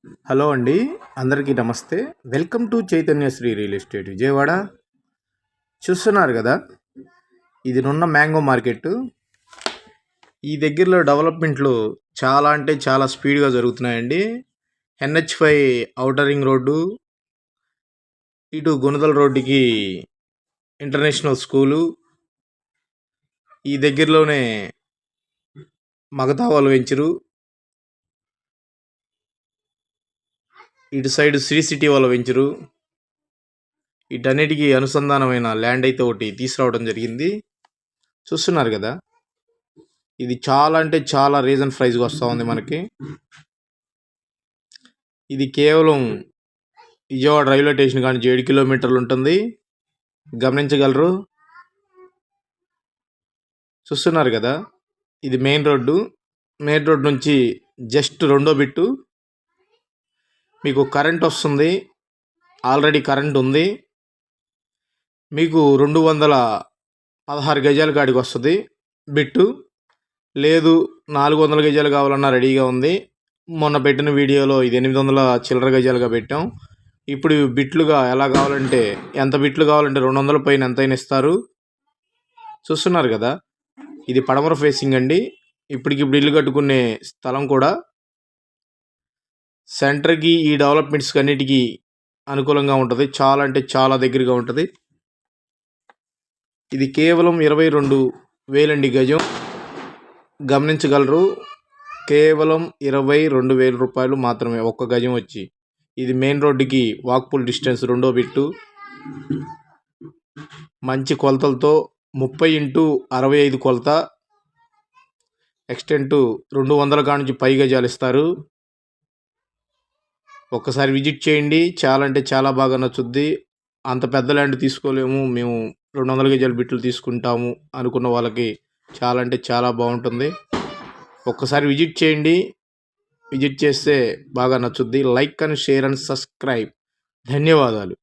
Hello అండి. అందరికీ నమస్తే. Welcome to Chaitanya Sri real estate Vijayawada. చూస్తున్నారు కదా, ఇది నున్న మ్యాంగో మార్కెట్. ఈ దగ్గరలో డెవలప్మెంట్లు చాలా అంటే చాలా స్పీడ్గా జరుగుతున్నాయండి. NH5 ఔటర్ రింగ్ రోడ్డు, ఇటు గుణదల రోడ్డుకి ఇంటర్నేషనల్ స్కూలు, ఈ దగ్గరలోనే మగతావాలు వెంచరు, ఇటు సైడ్ శ్రీ సిటీ వాళ్ళ వెంచరు, వీటన్నిటికీ అనుసంధానమైన ల్యాండ్ అయితే ఒకటి తీసుకురావడం జరిగింది. చూస్తున్నారు కదా, ఇది చాలా అంటే చాలా రీజన్ ప్రైజ్గా వస్తూ ఉంది మనకి. ఇది కేవలం విజయవాడ రైల్వే స్టేషన్ కానీ 7 కిలోమీటర్లు ఉంటుంది, గమనించగలరు. చూస్తున్నారు కదా, ఇది మెయిన్ రోడ్డు నుంచి జస్ట్ రెండో బిట్టు. మీకు కరెంట్ వస్తుంది, ఆల్రెడీ కరెంట్ ఉంది. మీకు 216 గజాల కాడికి వస్తుంది బిట్టు. లేదు 400 గజాలు కావాలన్నా రెడీగా ఉంది. మొన్న పెట్టిన వీడియోలో ఇది 800 చిల్లర గజాలుగా పెట్టాం. ఇప్పుడు బిట్లుగా ఎలా కావాలంటే, ఎంత బిట్లు కావాలంటే 200 పైన ఎంతైనా ఇస్తారు. చూస్తున్నారు కదా, ఇది పడమర ఫేసింగ్ అండి. ఇప్పటికిప్పుడు ఇల్లు కట్టుకునే స్థలం కూడా. సెంటర్కి ఈ డెవలప్మెంట్స్కి అన్నిటికీ అనుకూలంగా ఉంటుంది. చాలా అంటే చాలా దగ్గరగా ఉంటుంది. ఇది కేవలం 22,000 గజం. గమనించగలరు, కేవలం 22,000 రూపాయలు మాత్రమే ఒక్క గజం వచ్చి. ఇది మెయిన్ రోడ్డుకి వాక్పుల్ డిస్టెన్స్ రెండో బిట్టు. మంచి కొలతలతో 30x65 కొలత. ఎక్స్టెంట్ 200 కాడ నుంచి పై గజాలు ఇస్తారు. ఒక్కసారి విజిట్ చేయండి, చాలా అంటే చాలా బాగా నచ్చుద్ది. అంత పెద్ద ల్యాండ్ తీసుకోలేము, మేము 200 గజాల బిట్లు తీసుకుంటాము అనుకున్న వాళ్ళకి చాలా అంటే చాలా బాగుంటుంది. ఒక్కసారి విజిట్ చేయండి, విజిట్ చేస్తే బాగా నచ్చుద్ది. Like and share and subscribe. ధన్యవాదాలు.